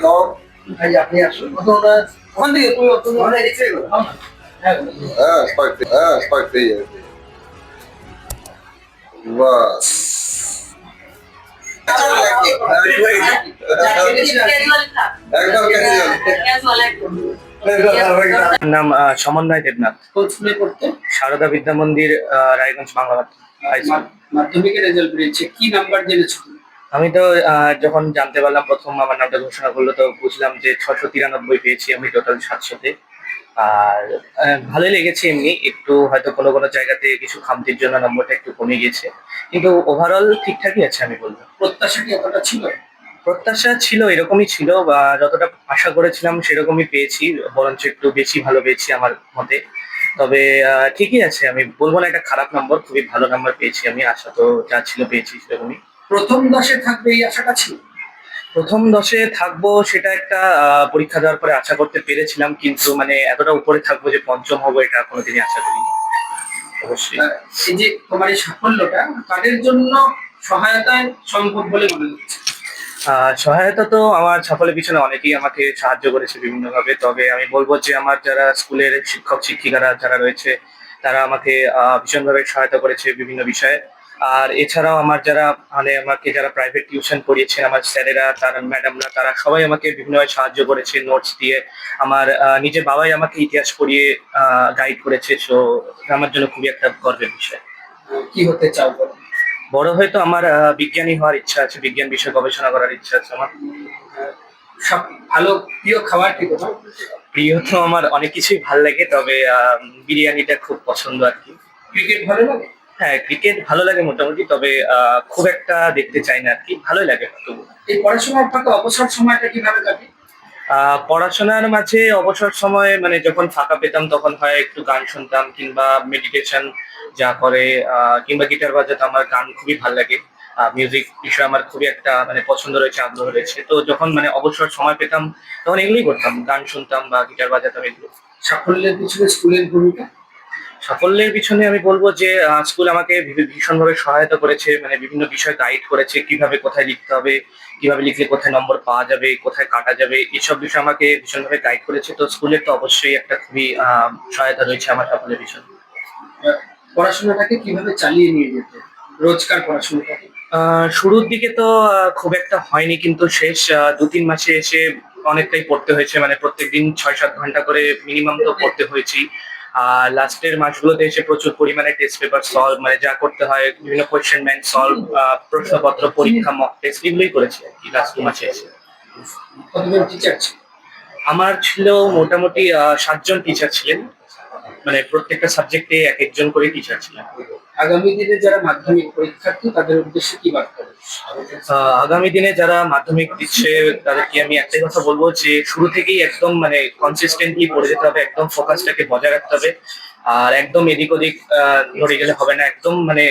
কম। ভাই আপনি আসুন ওখান থেকে তুমি ওখানে রেখে গেলো হ্যাঁ স্পার্ক পেয়ে যাবে। বাস একদম নাম সমন্বয় দেবনাথ। কোন স্কুলে পড়তে? সারদা বিদ্যা মন্দির, রায়গঞ্জ বাংলা হাই স্কুল। মাধ্যমিকের রেজাল্ট বেরিয়েছে, কি নাম্বার জেনেছো? আমি তো যখন জানতে পারলাম প্রথম আমার নামটা ঘোষণা করলো, তো বুঝলাম যে 693 পেয়েছি আমি টোটাল 700-তে। আর ভালোই লেগেছে। এমনি একটু হয়তো কোনো কোনো জায়গাতে কিছু খামতির জন্য নম্বরটা একটু কমে গেছে, কিন্তু ওভারঅল ঠিকঠাকই আছে আমি বলবো। প্রত্যাশা কি এতটা ছিল? প্রত্যাশা ছিল, এরকমই ছিল, বা যতটা আশা করেছিলাম সেরকমই পেয়েছি, বরঞ্চ একটু বেশি ভালো পেয়েছি আমার মতে। তবে ঠিকই আছে, আমি বলবো না এটা খারাপ নম্বর, খুবই ভালো নাম্বার পেয়েছি আমি। আশা তো যা ছিল পেয়েছি সেরকমই। প্রথম 10-এ থাকবে এই আশাটা ছিল? প্রথম 10-এ থাকবো সেটা একটা পরীক্ষা দেওয়ার পরে আশা করতে পেরেছিলাম, কিন্তু মানে এতটা উপরে থাকবো যে পঞ্চম হবো এটা কোনোদিনই আশা করিনি। অবশ্যই এই যে তোমার এই সাফল্যটা কাদের জন্য সহায়তায় সম্ভব বলে মনে হচ্ছে? সহায়তা তো আমার সাফল্যের পিছনে অনেকেই আমাকে সাহায্য করেছে বিভিন্নভাবে। তবে আমি বলবো যে আমার যারা স্কুলের শিক্ষক শিক্ষিকারা যারা রয়েছে তারা আমাকে ভীষণভাবে সহায়তা করেছে বিভিন্ন বিষয়ে। আর এছাড়াও আমার যারা আমাকে যারা প্রাইভেট টিউশন পড়িয়েছেন আমার স্যারেরা, তারা ম্যাডামরা, তারা সবাই আমাকে বিভিন্নভাবে সাহায্য করেছে নোটস দিয়ে। আমার নিজের বাবাই আমাকে ইতিহাস পড়িয়ে গাইড করেছে। সো আমার জন্য খুবই একটা গর্বের বিষয়। কি হতে চাও বলো? বড় হয়তো আমার বিজ্ঞানী হওয়ার ইচ্ছা আছে, বিজ্ঞান বিষয়ে গবেষণা করার ইচ্ছা আছে আমার। সব ভালো প্রিয় খাবার কি তোমার? প্রিয় তো আমার অনেক কিছুই ভালো লাগে, তবে বিরিয়ানিটা খুব পছন্দ আর কি। ক্রিকেট ভালো লাগে? হ্যাঁ, ক্রিকেট ভালো লাগে মোটামুটি, তবে খুব একটা দেখতে চাই না আর কি, ভালোই লাগে তবু। এই পড়াশোনার ফাঁকে অবসর সময়টা কিভাবে কাটে? পড়াশোনার মাঝে অবসর সময় মানে যখন ফাঁকা পেতাম তখন হয় একটু গান শুনতাম, কিংবা মেডিটেশন যা করে, কিংবা গিটার বাজাতে। আমার গান খুবই ভালো লাগে, মিউজিক বিষয়ে আমার খুবই একটা মানে পছন্দ রয়েছে, আগ্রহ রয়েছে। তো যখন মানে অবসর সময় পেতাম তখন এগুলোই করতাম, গান শুনতাম বা গিটার বাজাতাম, এগুলো। সাফল্যের পিছনে স্কুলের ভূমিকা? সাফল্যের পিছনে আমি বলবো যে স্কুল আমাকে ভীষণভাবে সহায়তা করেছে, মানে বিভিন্ন বিষয় গাইড করেছে, কিভাবে কোথায় লিখতে হবে, কিভাবে লিখলে কোথায় নম্বর পাওয়া যাবে, কোথায় কাটা যাবে, এইসব বিষয় আমাকে ভীষণভাবে গাইড করেছে। তো স্কুলের তো অবশ্যই একটা খুবই সহায়তা রয়েছে আমার সাফল্যের পিছনে। পড়াশোনাটাকে কিভাবে চালিয়ে নিয়ে যেতে রোজকার পড়াশোনাটাকে? শুরুর দিকে তো খুব একটা হয়নি, কিন্তু শেষ 2-3 মাসে এসে অনেকটাই পড়তে হয়েছে, মানে প্রত্যেকদিন 6-7 ঘন্টা করে মিনিমাম তো পড়তে হয়েছি। আর লাস্টের মাসগুলোতে এসে প্রচুর পরিমাণে টেস্ট পেপার সলভ, মানে যা করতে হয় বিভিন্ন কোয়েশ্চেন ব্যাংক সলভ, প্রশ্নপত্র পরীক্ষা, মক টেস্ট, এগুলোই করেছি আর কি লাস্ট 2 মাসে এসে। কতজন টিচার ছিল? আমার ছিল মোটামুটি 7 জন টিচার ছিলেন, মানে প্রত্যেকটা সাবজেক্টে এক একজন করে টিচার ছিলেন। আগামী দিনে যারা মাধ্যমিক পরীক্ষার্থী তাদের উদ্দেশ্যে কি বার্তা দেবে? আগামী দিনে যারা মাধ্যমিক দিচ্ছে তাদেরকে আমি একটাই কথা বলবো যে শুরু থেকেই একদম মানে কনসিস্টেন্টলি পড়ে যেতে হবে, একদম ফোকাসটাকে বজায় রাখতে হবে। আর একদম এদিক ওদিক নড়ে গেলে হবে না, একদম মানে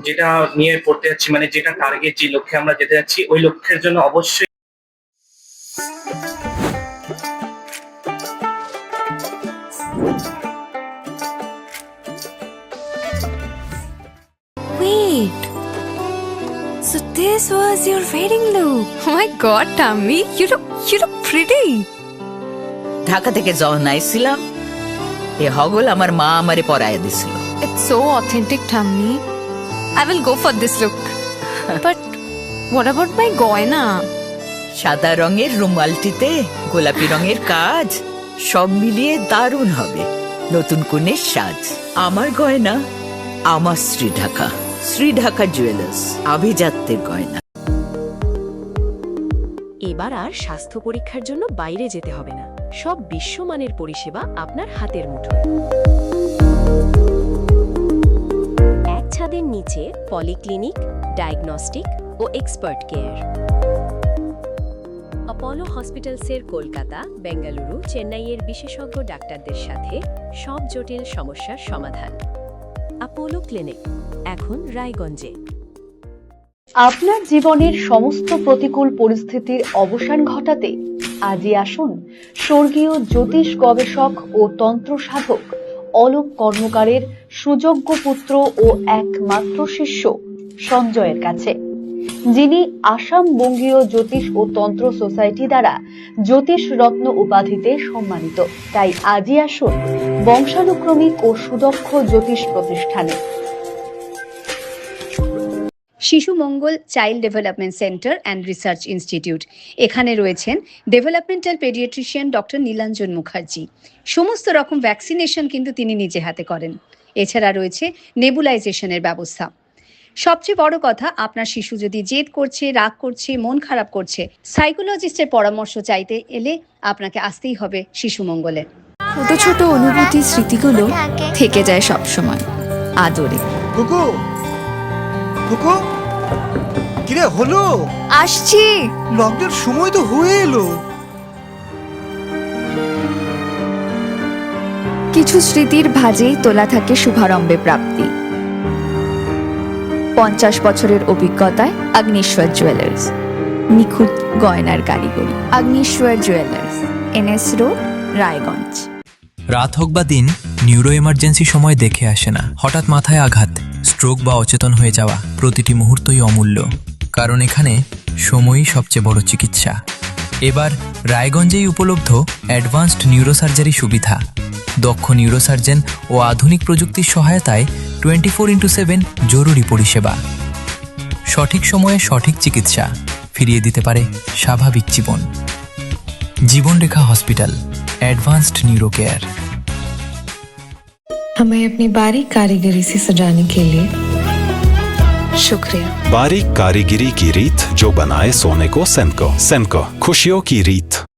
যেটা নিয়ে পড়তে যাচ্ছি, মানে যেটা টার্গেট, যে লক্ষ্যে আমরা যেতে যাচ্ছি, ওই লক্ষ্যের জন্য অবশ্যই। Wait. So this was your wedding look. Oh my god, Tammy, you look pretty. Dhaka থেকে যখন আইছিলাম এ হগল আমার মা আমারে পরায় দিছিল। It's so authentic, Tammy. I will go for this look. But what about my goina? সাদা রঙের রুমালটিতে গোলাপি রঙের কাজ, সব মিলিয়ে দারুণ হবে নতুন কনের সাজ। আমার গয়না আমার শ্রী ঢাকা জুয়েলার্স, আভিজাত্যের গয়না। এবার আর স্বাস্থ্য পরীক্ষার জন্য বাইরে যেতে হবে না, সব বিশ্বমানের পরিষেবা আপনার হাতের মুঠোয়। এক ছাদের নিচে পলিক্লিনিক, ডায়াগনস্টিক ও এক্সপার্ট কেয়ার। অপোলো হসপিটালসের কলকাতা, বেঙ্গালুরু, চেন্নাইয়ের বিশেষজ্ঞ ডাক্তারদের সাথে সব জটিল সমস্যার সমাধান। অপোলো ক্লিনিক এখন রায়গঞ্জে। আপনার জীবনের সমস্ত প্রতিকূল পরিস্থিতির অবসান ঘটাতে আজই আসুন স্বর্গীয় জ্যোতিষ গবেষক ও তন্ত্র সাধক অলোক কর্মকারের সুযোগ্য পুত্র ও একমাত্র শিষ্য সঞ্জয়ের কাছে। যিনি আসাম বঙ্গীয় জ্যোতিষ ও তন্ত্র সোসাইটি দ্বারা জ্যোতিষ রত্ন উপাধিতে সম্মানিত। তাই আজই আসুন বংশানুক্রমিক ও সুদক্ষ জ্যোতিষ প্রতিষ্ঠানে। Shishu Mangal child development centre and research institute. এখানে রয়েছেন developmental paediatrician doctor Nilanjan Mukherjee. সমস্ত রকম ভ্যাকসিনেশন কিন্তু তিনি নিজে হাতে করেন। এছাড়া রয়েছে নেবুলাইজেশনের ব্যবস্থা। সবচেয়ে বড় কথা, আপনার শিশু যদি জেদ করছে, রাগ করছে, মন খারাপ করছে, সাইকোলজিস্টের পরামর্শ চাইতে এলে আপনাকে আসতেই হবে শিশু মঙ্গলে। ছোট ছোট অনুভূতি স্মৃতিগুলো থেকে যায় সব সময় আদরে। কুকু কুকু কিরে হলো? আসছি। লকডাউন সময় তো হয়ে এলো। কিছু স্মৃতির ভাজেই তোলা থাকে শুভারম্ভে প্রাপ্তি। 50 বছরের অভিজ্ঞতায় আগ্নেশ্বর জুয়েলার্স, নিখুঁত গয়নার কারিগরি। Agneshwar jewellers, NS road, Raiganj. রাত হোক বা দিন, নিউরো এমার্জেন্সি সময় দেখে আসে না। হঠাৎ মাথায় আঘাত, স্ট্রোক বা অচেতন হয়ে যাওয়া, প্রতিটি মুহূর্তই অমূল্য, কারণ এখানে সময়ই সবচেয়ে বড় চিকিৎসা। এবার রায়গঞ্জেই উপলব্ধ অ্যাডভান্সড নিউরোসার্জারি সুবিধা। দক্ষ নিউরোসার্জন ও আধুনিক প্রযুক্তির সহায়তায় 24x7 জরুরি পরিষেবা। সঠিক সময়ে সঠিক চিকিৎসা ফিরিয়ে দিতে পারে স্বাভাবিক জীবন। জীবনরেখা হসপিটাল, एडवांस्ड न्यूरो केयर। हमें अपनी बारीक कारीगरी से सजाने के लिए शुक्रिया। बारीक कारीगरी की रीत जो बनाए सोने को सेनको। सेनको, खुशियों की रीत।